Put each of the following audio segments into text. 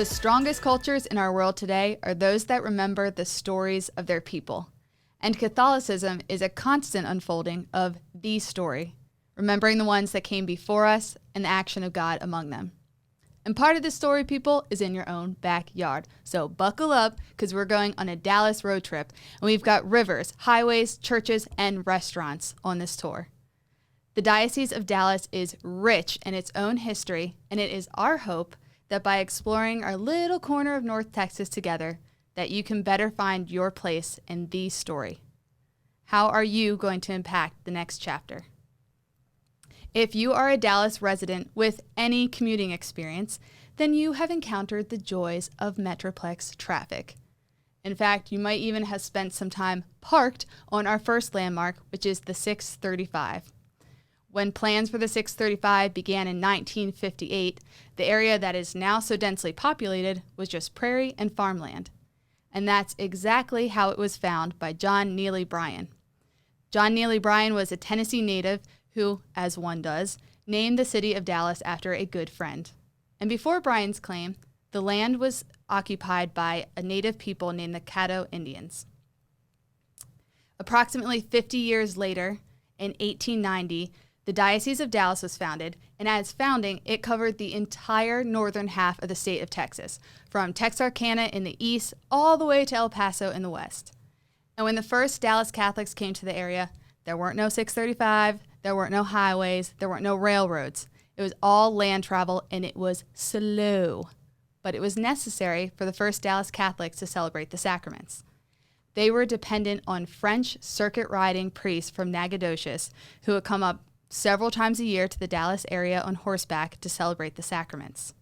The strongest cultures in our world today are those that remember the stories of their people. And Catholicism is a constant unfolding of the story, remembering the ones that came before us and the action of God among them. And part of this story, people, is in your own backyard. So buckle up, because we're going on a Dallas road trip, and we've got rivers, highways, churches, and restaurants on this tour. The Diocese of Dallas is rich in its own history, and it is our hope that by exploring our little corner of North Texas together, that you can better find your place in the story. How are you going to impact the next chapter? If you are a Dallas resident with any commuting experience, then you have encountered the joys of Metroplex traffic. In fact, you might even have spent some time parked on our first landmark, which is the 635. When plans for the 635 began in 1958, the area that is now so densely populated was just prairie and farmland. And that's exactly how it was found by John Neely Bryan. John Neely Bryan was a Tennessee native who, as one does, named the city of Dallas after a good friend. And before Bryan's claim, the land was occupied by a native people named the Caddo Indians. Approximately 50 years later, in 1890, the Diocese of Dallas was founded, and at its founding, it covered the entire northern half of the state of Texas, from Texarkana in the east all the way to El Paso in the west. And when the first Dallas Catholics came to the area, there weren't no 635, there weren't no highways, there weren't no railroads. It was all land travel, and it was slow. But it was necessary for the first Dallas Catholics to celebrate the sacraments. They were dependent on French circuit riding priests from Nacogdoches who would come up several times a year to the Dallas area on horseback to celebrate the sacraments.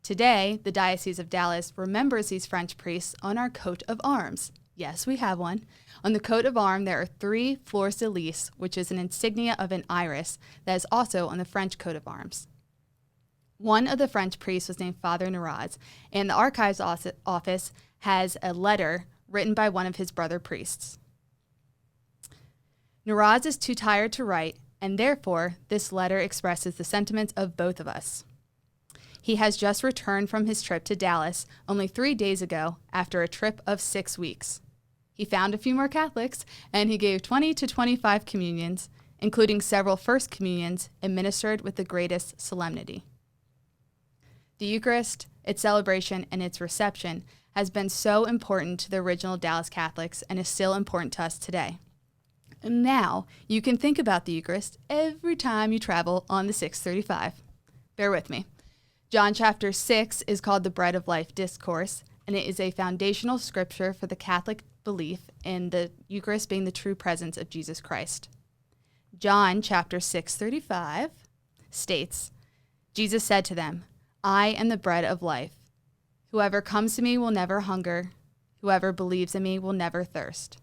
Today, the Diocese of Dallas remembers these French priests on our coat of arms. Yes, we have one. On the coat of arms, there are 3 fleurs de lis, which is an insignia of an iris that is also on the French coat of arms. One of the French priests was named Father Naraz, and the Archives Office has a letter written by one of his brother priests. Naraz is too tired to write, and therefore this letter expresses the sentiments of both of us. He has just returned from his trip to Dallas only 3 days ago after a trip of 6 weeks. He found a few more Catholics, and he gave 20 to 25 communions, including several First Communions administered with the greatest solemnity. The Eucharist, its celebration, and its reception has been so important to the original Dallas Catholics and is still important to us today. And now you can think about the Eucharist every time you travel on the 635. Bear with me. John chapter 6 is called the Bread of Life Discourse, and it is a foundational scripture for the Catholic belief in the Eucharist being the true presence of Jesus Christ. John chapter 6:35 states, Jesus said to them, I am the bread of life. Whoever comes to me will never hunger. Whoever believes in me will never thirst.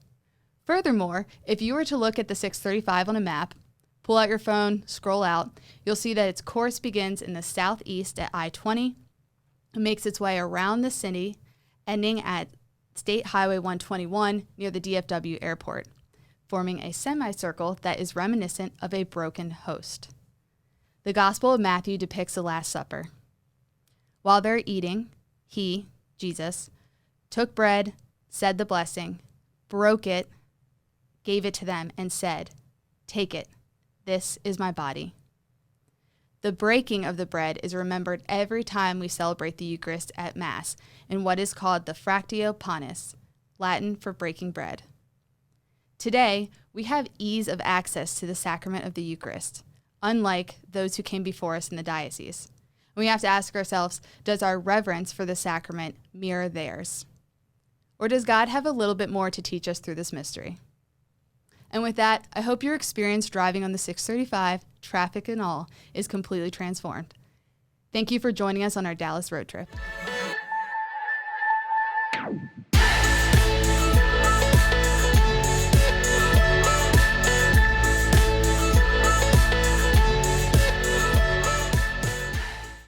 Furthermore, if you were to look at the 635 on a map, pull out your phone, scroll out, you'll see that its course begins in the southeast at I-20 and makes its way around the city, ending at State Highway 121 near the DFW airport, forming a semicircle that is reminiscent of a broken host. The Gospel of Matthew depicts the Last Supper. While they're eating, he, Jesus, took bread, said the blessing, broke it, gave it to them, and said, Take it. This is my body. The breaking of the bread is remembered every time we celebrate the Eucharist at Mass in what is called the Fractio Panis, Latin for breaking bread. Today, we have ease of access to the sacrament of the Eucharist, unlike those who came before us in the diocese. We have to ask ourselves, does our reverence for the sacrament mirror theirs? Or does God have a little bit more to teach us through this mystery? And with that, I hope your experience driving on the 635, traffic and all, is completely transformed. Thank you for joining us on our Dallas road trip.